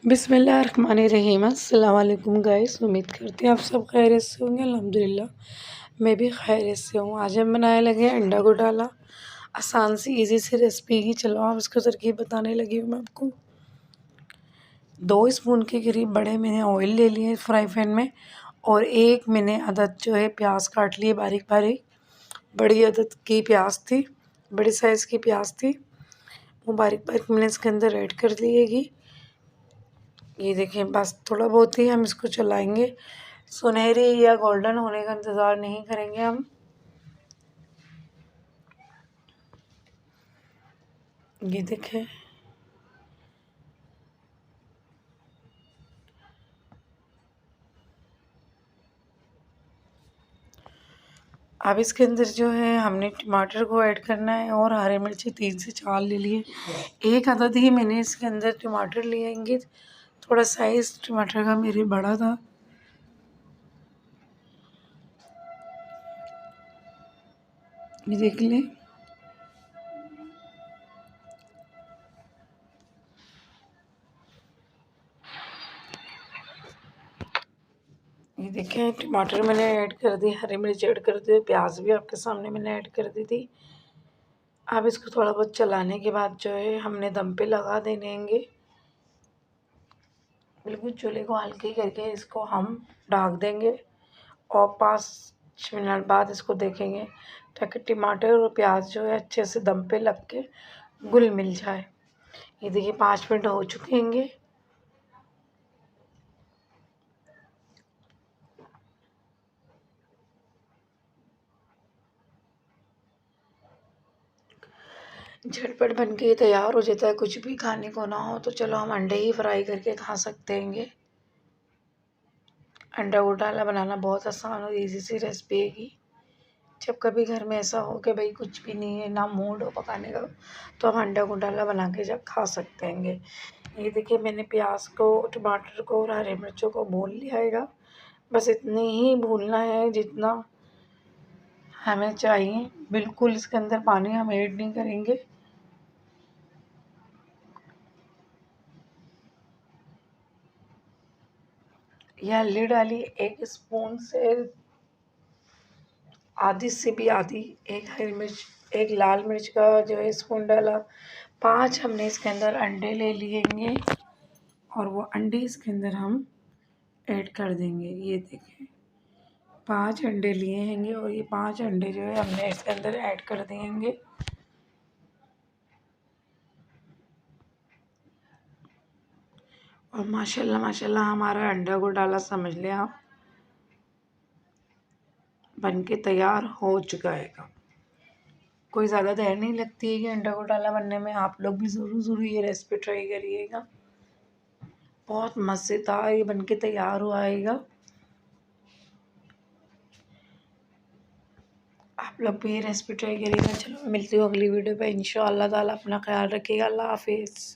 बिस्मिल्लाहिर्रहमानिर्रहीम। अस्सलाम वालेकुम गाइस, उम्मीद करते हैं आप सब खैरियत से होंगे। अल्हम्दुलिल्लाह मैं भी खैरियत से हूँ। आज हम बनाने लगे हैं अंडा घोटाला। आसान सी इजी सी रेसिपी ही। चलो आप इसको तरकीब बताने लगी हूँ मैं आपको। 2 स्पून के करीब बड़े मैंने ऑयल ले लिए फ्राई पैन में, और 1 मैंने अदद जो है प्याज काट लिए बारीक बारीक। बड़ी अदद की प्याज थी, बड़े साइज़ की प्याज थी, वो बारीक बारीक मैंने इसके अंदर ऐड कर दिएगी। ये देखिए, बस थोड़ा बहुत ही हम इसको चलाएंगे। सुनहरी या गोल्डन होने का इंतज़ार नहीं करेंगे हम। ये देखें, अब इसके अंदर जो है हमने टमाटर को ऐड करना है, और हरी मिर्ची 3 से 4 ले लिए। एक अदद ही मैंने इसके अंदर टमाटर लेंगे। थोड़ा साइज़ टमाटर का मेरे बड़ा था। ये देख लें, ये देखें टमाटर मैंने ऐड कर दी, हरी मिर्च ऐड कर दी, प्याज भी आपके सामने मैंने ऐड कर दी थी। अब इसको थोड़ा बहुत चलाने के बाद जो है हमने दम पे लगा देंगे। बिल्कुल चूल्हे को हल्के करके इसको हम ढक देंगे, और 5 मिनट बाद इसको देखेंगे, ताकि टमाटर और प्याज जो है अच्छे से दम पे लग के घुल मिल जाए। ये देखिए 5 मिनट हो चुके हैं। झटपट बन के तैयार हो जाता है। कुछ भी खाने को ना हो तो चलो हम अंडे ही फ्राई करके खा सकते हैं। अंडा घोटाला बनाना बहुत आसान और इजी सी रेसिपी है। जब कभी घर में ऐसा हो कि भाई कुछ भी नहीं है, ना मूड हो पकाने का, तो हम अंडा घोटाला बना के जब खा सकते हैं। ये देखिए मैंने प्याज को, टमाटर को और हरी मिर्चों को भून लिया है। बस इतने ही भूनना है जितना हमें चाहिए। बिल्कुल इसके अंदर पानी हम ऐड नहीं करेंगे। यह हल्दी डाली 1 स्पून से आधी से भी आधी, 1 हरी मिर्च, 1 लाल मिर्च का जो है स्पून डाला। 5 हमने इसके अंदर अंडे ले लिए, और वो अंडे इसके अंदर हम ऐड कर देंगे। ये देखें 5 अंडे लिए हैं, और ये 5 अंडे जो है हमने इसके अंदर ऐड कर देंगे। और माशाल्लाह माशाल्लाह हमारा अंडा घोटाला समझ लें आप बन के तैयार हो चुका है। कोई ज़्यादा देर नहीं लगती है कि अंडा घोटाला बनने में। आप लोग भी ज़रूर ये रेसिपी ट्राई करिएगा। बहुत मज़ेदार ये बन के तैयार हुआ है। आप लोग भी ये रेसिपी ट्राई करिएगा। चलो मैं मिलती हूँ अगली वीडियो पे इंशाअल्लाह ताला। अपना ख्याल रखिएगा। अल्लाह हाफिज़।